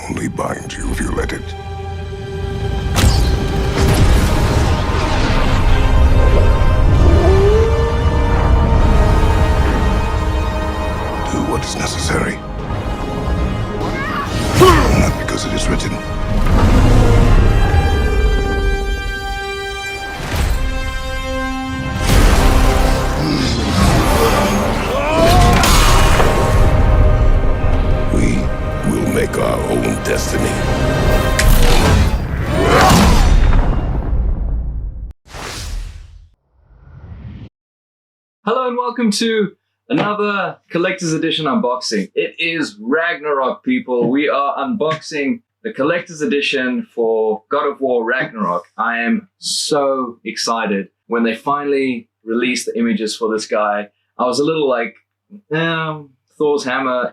only bind you if you let it. Do what is necessary. Not because it is written. We will make our own destiny. Hello and welcome to another collector's edition unboxing. It is Ragnarok, people. We are unboxing the collector's edition for God of War Ragnarok. I am so excited. When they finally released the images for this guy, I was a little like, Thor's hammer,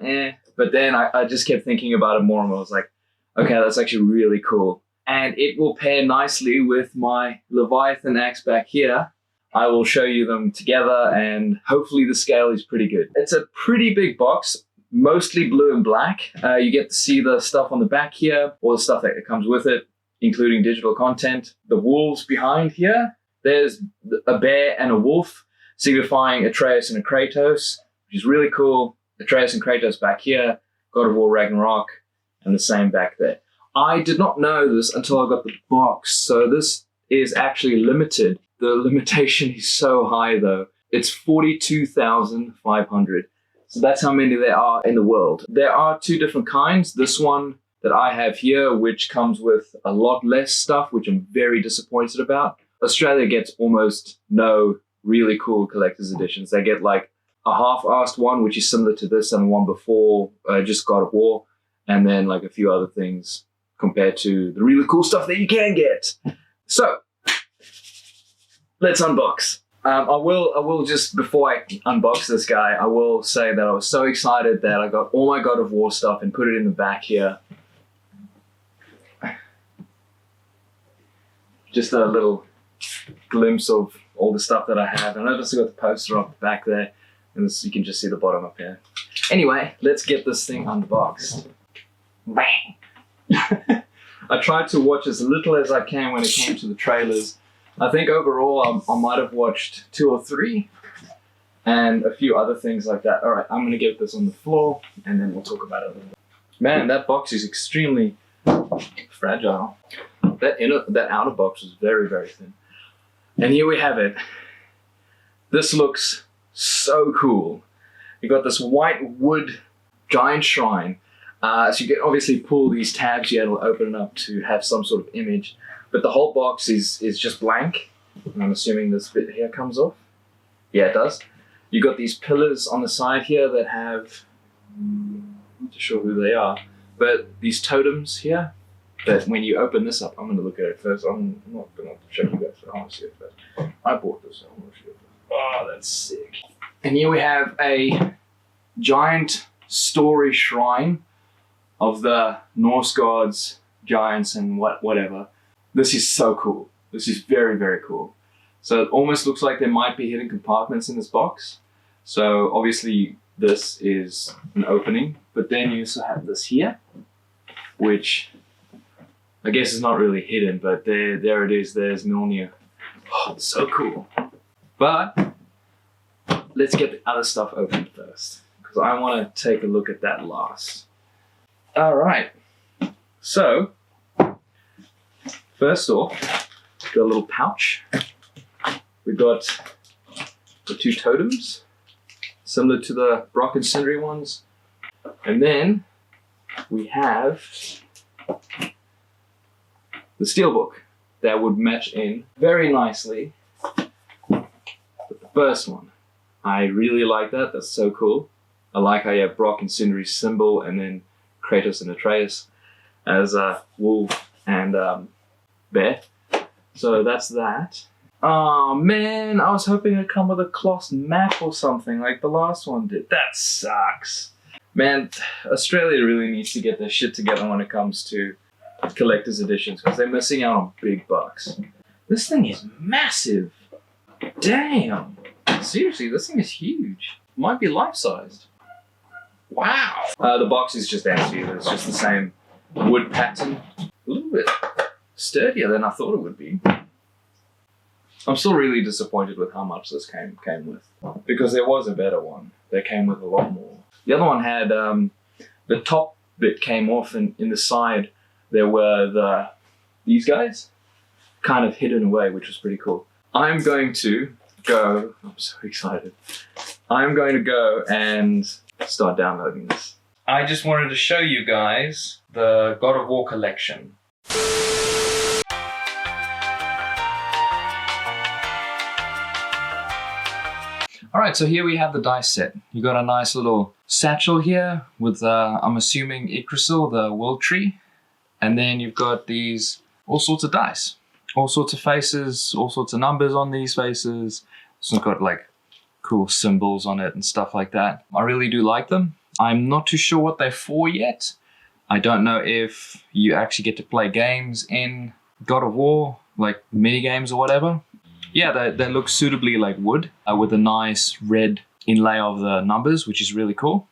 But then I just kept thinking about it more and I was like, okay, that's actually really cool. And it will pair nicely with my Leviathan axe back here. I will show you them together and hopefully the scale is pretty good. It's a pretty big box, mostly blue and black. You get to see the stuff on the back here, all the stuff that comes with it, including digital content. The wolves behind here, there's a bear and a wolf, signifying Atreus and a Kratos, which is really cool. Atreus and Kratos back here, God of War Ragnarok, and the same back there. I did not know this until I got the box, so this is actually limited. The limitation is so high though. It's 42,500. So that's how many there are in the world. There are two different kinds. This one that I have here, which comes with a lot less stuff, which I'm very disappointed about. Australia gets almost no really cool collector's editions. They get like a half-assed one, which is similar to this and the one before, just God of War, and then like a few other things compared to the really cool stuff that you can get. So, let's unbox. I will just, before I unbox this guy, I will say that I was so excited that I got all my God of War stuff and put it in the back here. Just a little glimpse of all the stuff that I have. And I just got the poster up back there. And this, you can just see the bottom up here. Anyway, let's get this thing unboxed. Bang! I tried to watch as little as I can when it came to the trailers. I think overall I might have watched 2 or 3 and a few other things like that. All right, I'm gonna get this on the floor and then we'll talk about it a little bit. Man, that box is extremely fragile. That outer box is very, very thin. And here we have it. This looks so cool. You got this white wood giant shrine. So you can obviously pull these tabs here, it'll open it up to have some sort of image. But the whole box is just blank. And I'm assuming this bit here comes off. Yeah, it does. You got these pillars on the side here that have, I'm not too sure who they are, but these totems here, that when you open this up, I'm going to look at it first. I'm not going to show you guys, I want to see it first. I bought this, so I want to show it first. Oh, that's sick. And here we have a giant story shrine of the Norse gods, giants, and whatever. This is so cool. This is very, very cool. So it almost looks like there might be hidden compartments in this box. So obviously this is an opening, but then you also have this here, which I guess is not really hidden, but there it is. There's Mjolnir. Oh, it's so cool. But let's get the other stuff open first, because I want to take a look at that last. All right. So first off, got a little pouch. We've got the 2 totems, similar to the Brock and Sindri ones. And then we have the steelbook that would match in very nicely with the first one. I really like that, that's so cool. I like how you have Brock and Sindri's symbol and then Kratos and Atreus as a wolf and bear. So that's that. Oh man, I was hoping it'd come with a cloth map or something like the last one did. That sucks. Man, Australia really needs to get their shit together when it comes to collector's editions because they're missing out on big bucks. This thing is massive. Damn. Seriously, this thing is huge. Might be life-sized. Wow. The box is just empty. It's just the same wood pattern. A little bit sturdier than I thought it would be. I'm still really disappointed with how much this came with, because there was a better one that came with a lot more. The other one had the top bit came off, and in the side there were these guys kind of hidden away, which was pretty cool. I'm going to go. I'm so excited. I'm going to go and start downloading this. I just wanted to show you guys the God of War collection. Alright, so here we have the dice set. You got a nice little satchel here with, I'm assuming, Yggdrasil, the world tree. And then you've got these, all sorts of dice. All sorts of faces, all sorts of numbers on these faces. So it's got like cool symbols on it and stuff like that. I really do like them. I'm not too sure what they're for yet. I don't know if you actually get to play games in God of War, like mini games or whatever. Yeah, they look suitably like wood with a nice red inlay of the numbers, which is really cool.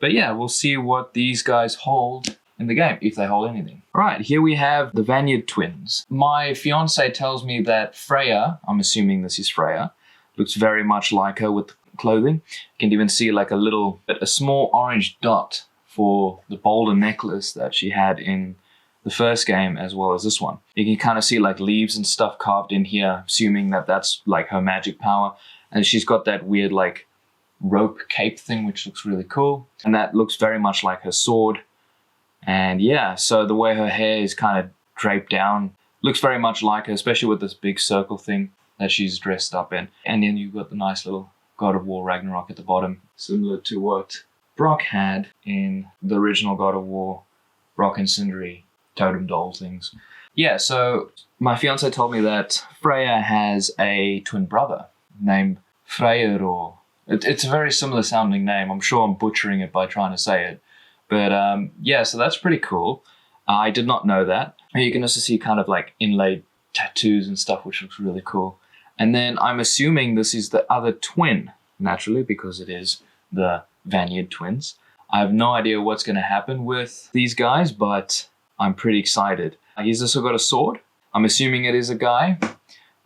But yeah, we'll see what these guys hold in the game, if they hold anything. All right, here we have the Vanguard twins. My fiance tells me that Freya, I'm assuming this is Freya, looks very much like her with clothing. You can even see like a small orange dot for the boulder necklace that she had in the first game as well as this one. You can kind of see like leaves and stuff carved in here, assuming that that's like her magic power. And she's got that weird like rope cape thing, which looks really cool. And that looks very much like her sword. And yeah, so the way her hair is kind of draped down looks very much like her, especially with this big circle thing that she's dressed up in. And then you've got the nice little God of War Ragnarok at the bottom, similar to what Brock had in the original God of War, Brock and Sindri totem doll things. Yeah, so my fiance told me that Freya has a twin brother named Freyr, or it's a very similar sounding name. I'm sure I'm butchering it by trying to say it. But yeah, so that's pretty cool. I did not know that. And you can also see kind of like inlaid tattoos and stuff, which looks really cool. And then I'm assuming this is the other twin, naturally, because it is the Vanguard twins. I have no idea what's going to happen with these guys, but I'm pretty excited. He's also got a sword. I'm assuming it is a guy,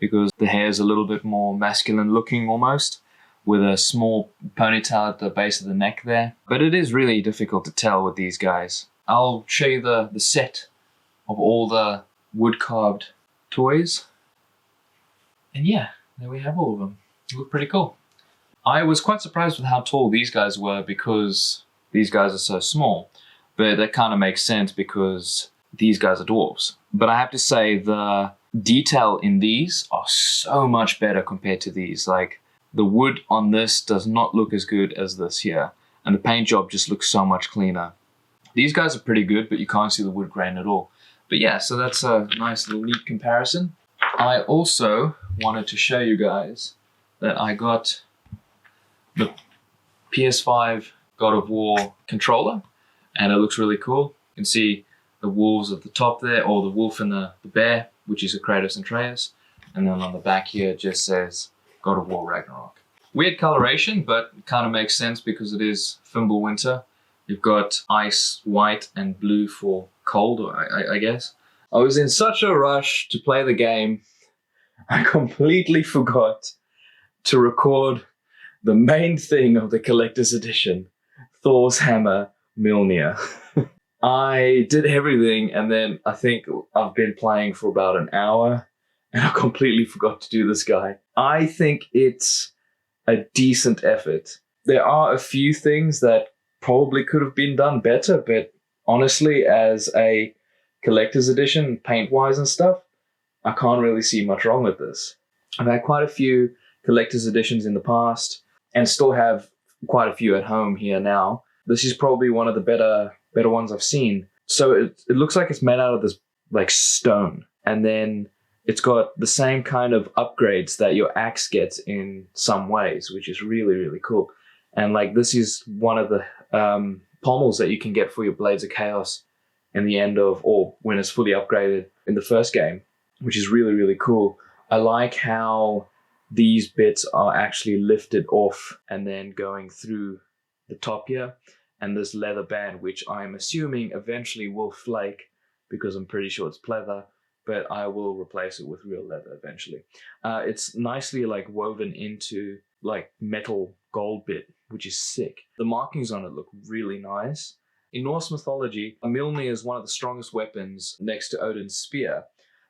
because the hair is a little bit more masculine looking almost, with a small ponytail at the base of the neck there. But it is really difficult to tell with these guys. I'll show you the set of all the wood-carved toys. And yeah, there we have all of them. They look pretty cool. I was quite surprised with how tall these guys were, because these guys are so small. But that kind of makes sense because these guys are dwarves. But I have to say the detail in these are so much better compared to these. Like the wood on this does not look as good as this here. And the paint job just looks so much cleaner. These guys are pretty good, but you can't see the wood grain at all. But yeah, so that's a nice little neat comparison. I also wanted to show you guys that I got the PS5 God of War controller, and it looks really cool. You can see the wolves at the top there, or the wolf and the bear, which is a Kratos and Atreus. And then on the back here, it just says God of War Ragnarok. Weird coloration, but it kind of makes sense because it is Fimbulwinter. You've got ice, white, and blue for cold, I guess. I was in such a rush to play the game, I completely forgot to record the main thing of the collector's edition, Thor's hammer, Mjolnir. I did everything, and then I think I've been playing for about an hour, and I completely forgot to do this guy. I think it's a decent effort. There are a few things that probably could have been done better, but honestly, as a collector's edition, paint-wise and stuff, I can't really see much wrong with this. I've had quite a few collector's editions in the past, and still have quite a few at home here now. This is probably one of the better ones I've seen. So it looks like it's made out of this like stone, and then it's got the same kind of upgrades that your axe gets in some ways, which is really, really cool. And like this is one of the pommels that you can get for your Blades of Chaos in the end of, or when it's fully upgraded in the first game, which is really, really cool. I like how these bits are actually lifted off and then going through the top here, and this leather band, which I'm assuming eventually will flake because I'm pretty sure it's pleather, but I will replace it with real leather eventually. It's nicely like woven into like metal gold bit, which is sick. The markings on it look really nice. In Norse mythology, Mjolnir is one of the strongest weapons next to Odin's spear.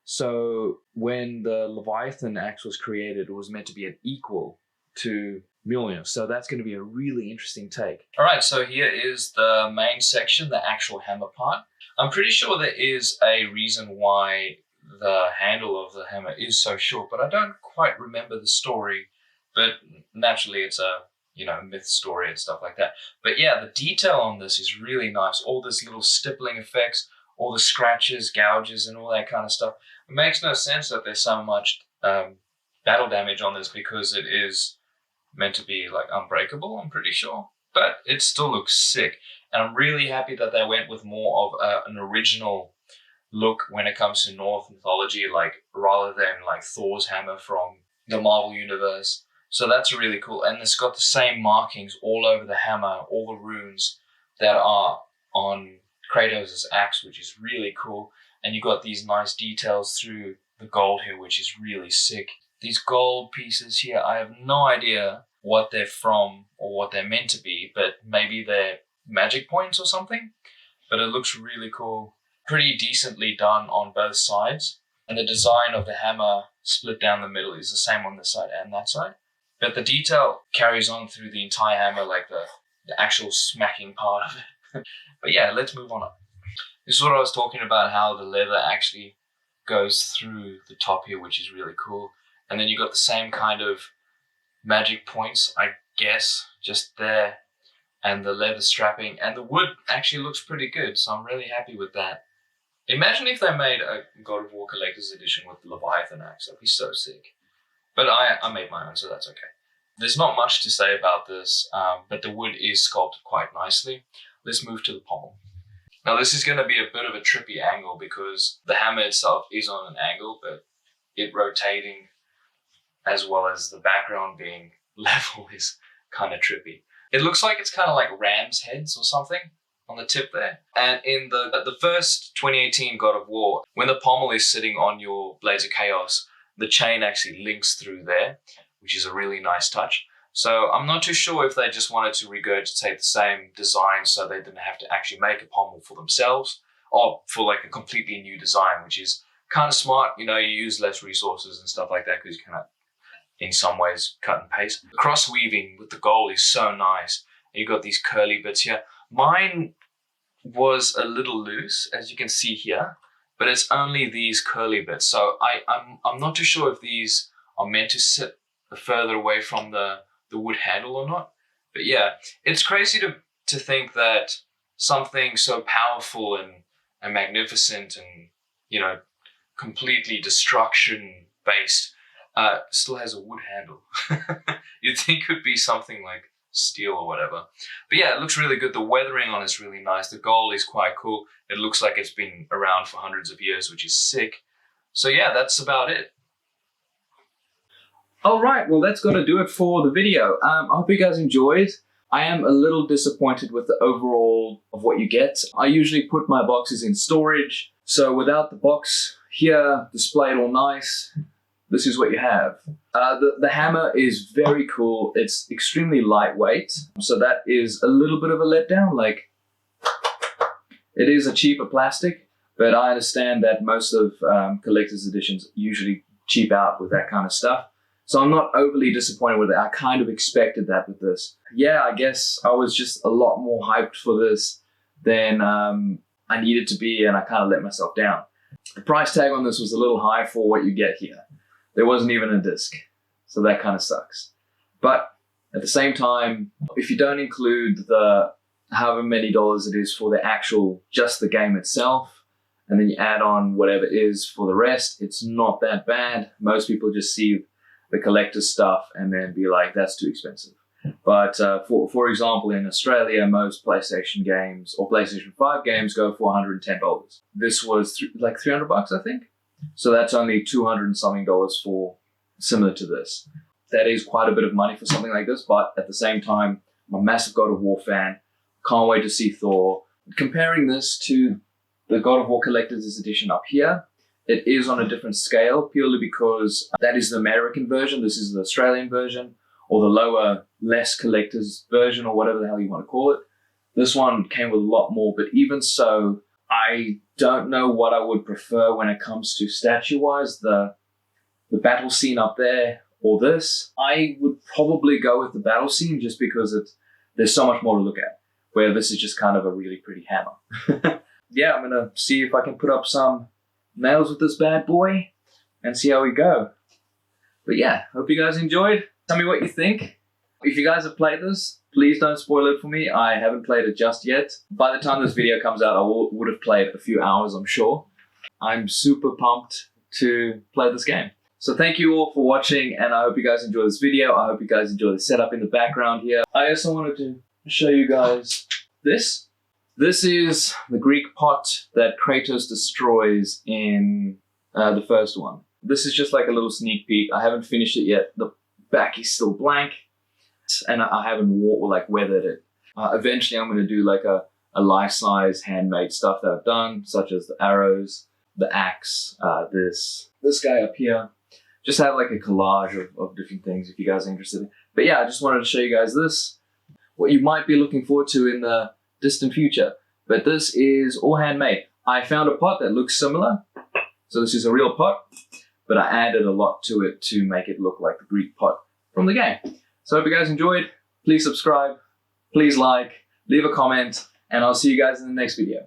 So when the Leviathan axe was created, it was meant to be an equal to Mjolnir. So that's going to be a really interesting take. All right, so here is the main section, the actual hammer part. I'm pretty sure there is a reason why the handle of the hammer is so short, but I don't quite remember the story. But naturally, it's a myth story and stuff like that. But yeah, the detail on this is really nice. All this little stippling effects, all the scratches, gouges, and all that kind of stuff. It makes no sense that there's so much battle damage on this because it is meant to be like unbreakable, I'm pretty sure. But it still looks sick. And I'm really happy that they went with more of an original look when it comes to Norse mythology, like rather than like Thor's hammer from the Marvel universe. So that's really cool. And it's got the same markings all over the hammer, all the runes that are on Kratos' axe, which is really cool. And you got these nice details through the gold here, which is really sick. These gold pieces here, I have no idea what they're from or what they're meant to be, but maybe they're magic points or something. But it looks really cool. Pretty decently done on both sides. And the design of the hammer split down the middle is the same on this side and that side. But the detail carries on through the entire hammer, like the actual smacking part of it. But yeah, let's move on up. This is what I was talking about, how the leather actually goes through the top here, which is really cool. And then you got the same kind of magic points, I guess, just there. And the leather strapping. And the wood actually looks pretty good, so I'm really happy with that. Imagine if they made a God of War Collector's Edition with the Leviathan axe. That'd be so sick. But I made my own, so that's okay. There's not much to say about this, but the wood is sculpted quite nicely. Let's move to the pommel. Now this is going to be a bit of a trippy angle because the hammer itself is on an angle, but it rotating as well as the background being level is kind of trippy. It looks like it's kind of like ram's heads or something on the tip there. And in the first 2018 God of War, when the pommel is sitting on your Blades of Chaos, the chain actually links through there, which is a really nice touch. So I'm not too sure if they just wanted to regurgitate the same design so they didn't have to actually make a pommel for themselves, or for like a completely new design, which is kind of smart. You use less resources and stuff like that because you kind of, in some ways, cut and paste. The cross weaving with the gold is so nice. You got these curly bits here. Mine was a little loose, as you can see here, but it's only these curly bits. So I'm not too sure if these are meant to sit further away from the wood handle or not. But yeah, it's crazy to think that something so powerful and magnificent and, completely destruction based still has a wood handle. You'd think it would be something like steel or whatever. But yeah, it looks really good. The weathering on it's really nice. The gold is quite cool. It looks like it's been around for hundreds of years, which is sick. So yeah, that's about it. All right, well, that's going to do it for the video. I hope you guys enjoyed. I am a little disappointed with the overall of what you get. I usually put my boxes in storage. So without the box here, displayed all nice, this is what you have. The hammer is very cool. It's extremely lightweight. So that is a little bit of a letdown. Like, it is a cheaper plastic, but I understand that most of collector's editions usually cheap out with that kind of stuff. So I'm not overly disappointed with it. I kind of expected that with this. Yeah, I guess I was just a lot more hyped for this than I needed to be, and I kind of let myself down. The price tag on this was a little high for what you get here. There wasn't even a disc, so that kind of sucks. But at the same time, if you don't include the however many dollars it is for the actual, just the game itself, and then you add on whatever it is for the rest, it's not that bad. Most people just see the collector's stuff and then be like, that's too expensive. But for example, in Australia, most PlayStation games or PlayStation 5 games go for $110. This was like $300, I think. So that's only $200 and something for similar to this. That is quite a bit of money for something like this, but at the same time, I'm a massive God of War fan. Can't wait to see Thor. Comparing this to the God of War Collector's Edition up here. It is on a different scale purely because that is the American version. This is the Australian version, or the lower, less collector's version, or whatever the hell you want to call it. This one came with a lot more, but even so, I don't know what I would prefer when it comes to statue-wise, the battle scene up there or this. I would probably go with the battle scene just because there's so much more to look at, where this is just kind of a really pretty hammer. Yeah, I'm gonna see if I can put up some nails with this bad boy and see how we go. But yeah, hope you guys enjoyed. Tell me what you think. If you guys have played this, please don't spoil it for me. I haven't played it just yet. By the time this video comes out, I would have played a few hours, I'm sure. I'm super pumped to play this game. So thank you all for watching, and I hope you guys enjoy this video. I hope you guys enjoy the setup in the background here. I also wanted to show you guys this. This is the Greek pot that Kratos destroys in the first one. This is just like a little sneak peek. I haven't finished it yet. The back is still blank, and I haven't weathered it. Eventually I'm going to do like a life-size handmade stuff that I've done, such as the arrows, the axe, this guy up here. Just have like a collage of different things if you guys are interested. But yeah, I just wanted to show you guys this. What you might be looking forward to in the distant future. But this is all handmade. I found a pot that looks similar. So this is a real pot, but I added a lot to it to make it look like the Greek pot from the game. So I hope you guys enjoyed. Please subscribe, please like, leave a comment, and I'll see you guys in the next video.